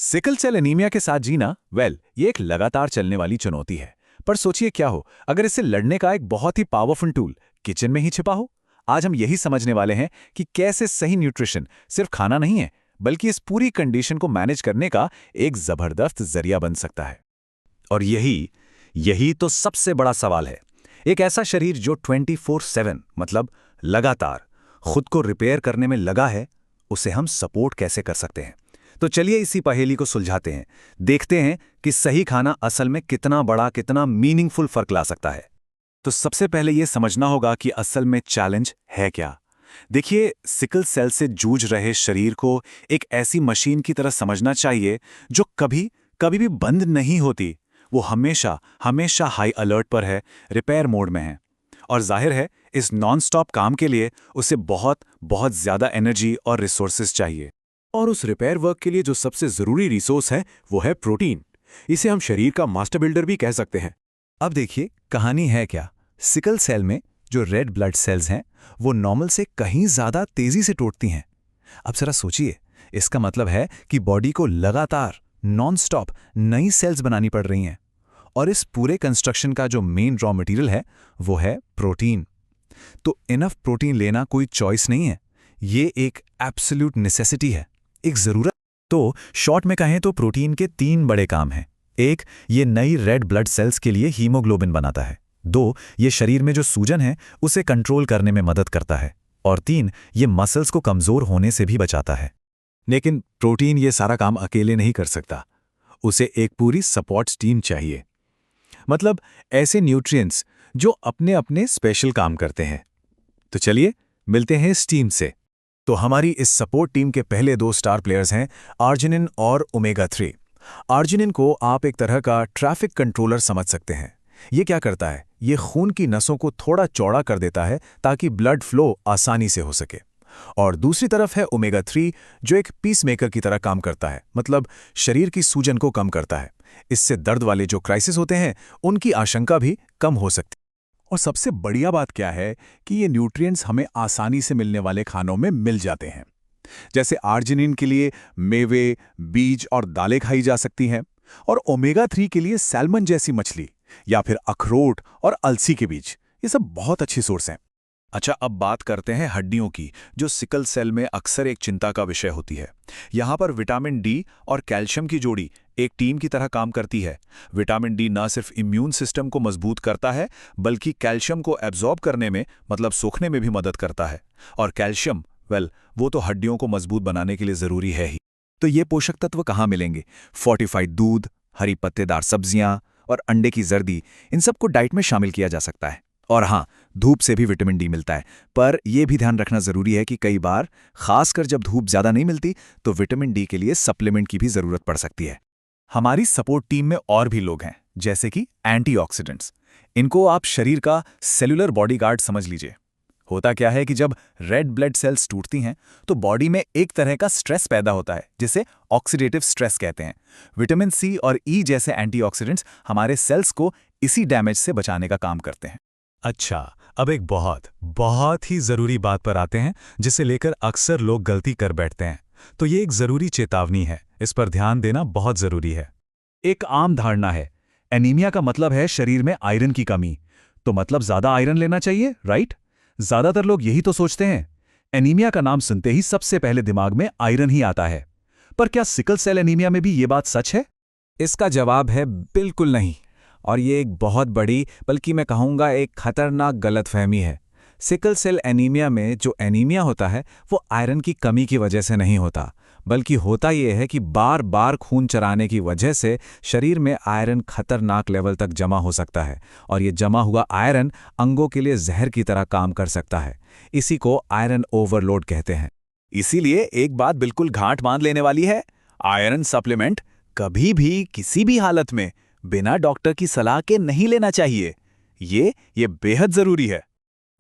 Sickle cell anaemia के साथ जीना ये एक लगातार चलने वाली चुनौती है। पर सोचिए क्या हो अगर इससे लड़ने का एक बहुत ही पावरफुल टूल किचन में ही छिपा हो। आज हम यही समझने वाले हैं कि कैसे सही न्यूट्रिशन सिर्फ खाना नहीं है, बल्कि इस पूरी कंडीशन को मैनेज करने का एक जबरदस्त जरिया बन सकता है। और यही यही तो सबसे बड़ा सवाल है। एक ऐसा शरीर जो 24/7 मतलब लगातार खुद को रिपेयर करने में लगा है, उसे हम सपोर्ट कैसे कर सकते हैं? तो चलिए इसी पहेली को सुलझाते हैं। देखते हैं कि सही खाना असल में कितना बड़ा, कितना मीनिंगफुल फर्क ला सकता है। तो सबसे पहले यह समझना होगा कि असल में चैलेंज है क्या। देखिए, सिकल सेल से जूझ रहे शरीर को एक ऐसी मशीन की तरह समझना चाहिए जो कभी कभी भी बंद नहीं होती। वो हमेशा हमेशा हाई अलर्ट पर है, रिपेयर मोड में है। और जाहिर है, इस नॉन स्टॉप काम के लिए उसे बहुत बहुत ज्यादा एनर्जी और रिसोर्सेज चाहिए। और उस रिपेयर वर्क के लिए जो सबसे जरूरी रिसोर्स है वो है प्रोटीन। इसे हम शरीर का मास्टर बिल्डर भी कह सकते हैं। अब देखिए, कहानी है क्या। सिकल सेल में जो रेड ब्लड सेल्स हैं वो नॉर्मल से कहीं ज्यादा तेजी से टूटती हैं। अब जरा सोचिए, इसका मतलब है कि बॉडी को लगातार नॉन स्टॉप नई सेल्स बनानी पड़ रही हैं। और इस पूरे कंस्ट्रक्शन का जो मेन रॉ मटेरियल है वो है प्रोटीन। तो इनफ प्रोटीन लेना कोई चॉइस नहीं है, ये एक एब्सोल्यूट नेसेसिटी है, एक जरूरत। तो शॉर्ट में कहें तो प्रोटीन के 3 बड़े काम हैं। 1, ये नई रेड ब्लड सेल्स के लिए हीमोग्लोबिन बनाता है। 2, ये शरीर में जो सूजन है उसे कंट्रोल करने में मदद करता है। और 3, ये मसल्स को कमजोर होने से भी बचाता है। लेकिन प्रोटीन ये सारा काम अकेले नहीं कर सकता, उसे एक पूरी सपोर्ट टीम चाहिए। मतलब ऐसे न्यूट्रिएंट्स जो अपने अपने स्पेशल काम करते हैं। तो चलिए मिलते हैं इस टीम से। तो हमारी इस सपोर्ट टीम के पहले 2 स्टार प्लेयर्स हैं आर्जिनिन और ओमेगा 3। आर्जिनिन को आप एक तरह का ट्रैफिक कंट्रोलर समझ सकते हैं। ये क्या करता है? ये खून की नसों को थोड़ा चौड़ा कर देता है ताकि ब्लड फ्लो आसानी से हो सके। और दूसरी तरफ है ओमेगा 3 जो एक पीसमेकर की तरह काम करता है, मतलब शरीर की सूजन को कम करता है। इससे दर्द वाले जो क्राइसिस होते हैं उनकी आशंका भी कम हो सकती है। और सबसे बढ़िया बात क्या है कि ये न्यूट्रिएंट्स हमें आसानी से मिलने वाले खानों में मिल जाते हैं। जैसे आर्जिनिन के लिए मेवे, बीज और दालें खाई जा सकती हैं, और ओमेगा 3 के लिए सैल्मन जैसी मछली या फिर अखरोट और अलसी के बीज, ये सब बहुत अच्छी सोर्स हैं। अच्छा, अब बात करते हैं हड्डियों की, जो सिकल सेल में अक्सर एक चिंता का विषय होती है। यहाँ पर विटामिन डी और कैल्शियम की जोड़ी एक टीम की तरह काम करती है। विटामिन डी न सिर्फ इम्यून सिस्टम को मजबूत करता है, बल्कि कैल्शियम को एब्जॉर्ब करने में, मतलब सोखने में भी मदद करता है। और कैल्शियम वो तो हड्डियों को मजबूत बनाने के लिए जरूरी है ही। तो ये पोषक तत्व कहाँ मिलेंगे? फोर्टिफाइड दूध, हरी पत्तेदार सब्जियां और अंडे की जर्दी, इन सबको डाइट में शामिल किया जा सकता है। और हाँ, धूप से भी विटामिन डी मिलता है। पर यह भी ध्यान रखना जरूरी है कि कई बार, खासकर जब धूप ज्यादा नहीं मिलती, तो विटामिन डी के लिए सप्लीमेंट की भी जरूरत पड़ सकती है। हमारी सपोर्ट टीम में और भी लोग हैं, जैसे कि एंटीऑक्सीडेंट्स। इनको आप शरीर का सेलुलर बॉडीगार्ड समझ लीजिए। होता क्या है कि जब रेड ब्लड सेल्स टूटती हैं तो बॉडी में एक तरह का स्ट्रेस पैदा होता है, जिसे ऑक्सीडेटिव स्ट्रेस कहते हैं। विटामिन सी और ई जैसे एंटीऑक्सीडेंट्स हमारे सेल्स को इसी डैमेज से बचाने का काम करते हैं। अच्छा, अब एक बहुत ही जरूरी बात पर आते हैं, जिसे लेकर अक्सर लोग गलती कर बैठते हैं। तो ये एक जरूरी चेतावनी है, इस पर ध्यान देना बहुत जरूरी है। एक आम धारणा है, एनीमिया का मतलब है शरीर में आयरन की कमी, तो मतलब ज्यादा आयरन लेना चाहिए, राइट? ज्यादातर लोग यही तो सोचते हैं। एनीमिया का नाम सुनते ही सबसे पहले दिमाग में आयरन ही आता है। पर क्या सिकल सेल एनीमिया में भी ये बात सच है? इसका जवाब है बिल्कुल नहीं। और ये एक बहुत बड़ी, बल्कि मैं कहूँगा एक खतरनाक गलतफहमी है। सिकल सेल एनीमिया में जो एनीमिया होता है वो आयरन की कमी की वजह से नहीं होता, बल्कि होता ये है कि बार बार खून चराने की वजह से शरीर में आयरन खतरनाक लेवल तक जमा हो सकता है। और ये जमा हुआ आयरन अंगों के लिए जहर की तरह काम कर सकता है। इसी को आयरन ओवरलोड कहते हैं। इसीलिए एक बात बिल्कुल गांठ बांध लेने वाली है, आयरन सप्लीमेंट कभी भी किसी भी हालत में बिना डॉक्टर की सलाह के नहीं लेना चाहिए। ये बेहद जरूरी है।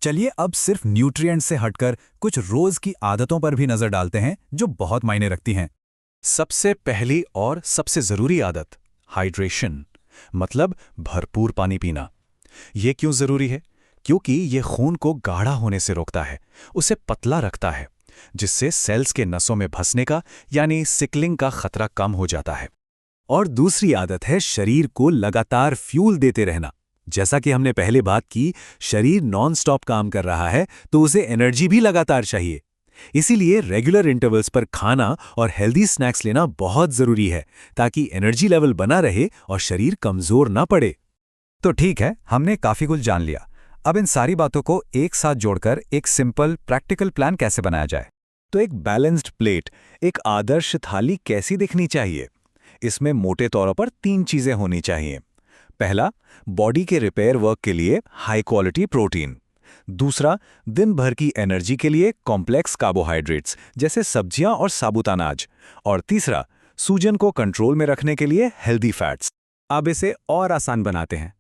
चलिए अब सिर्फ न्यूट्रिएंट से हटकर कुछ रोज की आदतों पर भी नजर डालते हैं, जो बहुत मायने रखती हैं। सबसे पहली और सबसे जरूरी आदत, हाइड्रेशन, मतलब भरपूर पानी पीना। ये क्यों जरूरी है? क्योंकि ये खून को गाढ़ा होने से रोकता है, उसे पतला रखता है। जिससे सेल्स के नसों में फंसने का यानी सिकलिंग का खतरा कम हो जाता है। और दूसरी आदत है शरीर को लगातार फ्यूल देते रहना। जैसा कि हमने पहले बात की, शरीर नॉन स्टॉप काम कर रहा है तो उसे एनर्जी भी लगातार चाहिए। इसीलिए रेगुलर इंटरवल्स पर खाना और हेल्दी स्नैक्स लेना बहुत जरूरी है, ताकि एनर्जी लेवल बना रहे और शरीर कमजोर ना पड़े। तो ठीक है, हमने काफी कुछ जान लिया। अब इन सारी बातों को एक साथ जोड़कर एक सिंपल प्रैक्टिकल प्लान कैसे बनाया जाए? तो एक बैलेंस्ड प्लेट, एक आदर्श थाली कैसी दिखनी चाहिए? इसमें मोटे तौर पर 3 चीजें होनी चाहिए। पहला, बॉडी के रिपेयर वर्क के लिए हाई क्वालिटी प्रोटीन। दूसरा, दिन भर की एनर्जी के लिए कॉम्प्लेक्स कार्बोहाइड्रेट्स जैसे सब्जियां और साबुत अनाज। और तीसरा, सूजन को कंट्रोल में रखने के लिए हेल्दी फैट्स। अब इसे और आसान बनाते हैं।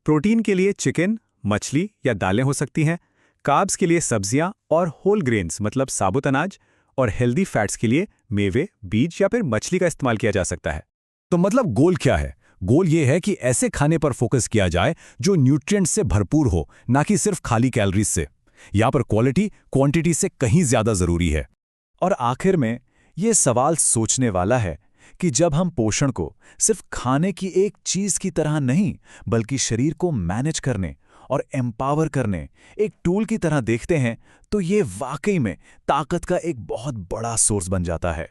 प्रोटीन के लिए चिकन, मछली या दालें हो सकती हैं, कार्ब्स के लिए सब्जियां और होल ग्रेन्स मतलब साबुत अनाज, और हेल्दी फैट्स के लिए मेवे, बीज या फिर मछली का इस्तेमाल किया जा सकता है। तो मतलब गोल क्या है? गोल ये है कि ऐसे खाने पर फोकस किया जाए जो न्यूट्रिएंट्स से भरपूर हो, ना कि सिर्फ खाली कैलोरीज से। यहाँ पर क्वालिटी क्वांटिटी से कहीं ज्यादा जरूरी है। और आखिर में ये सवाल सोचने वाला है कि जब हम पोषण को सिर्फ खाने की एक चीज की तरह नहीं, बल्कि शरीर को मैनेज करने और एम्पावर करने एक टूल की तरह देखते हैं, तो ये वाकई में ताकत का एक बहुत बड़ा सोर्स बन जाता है।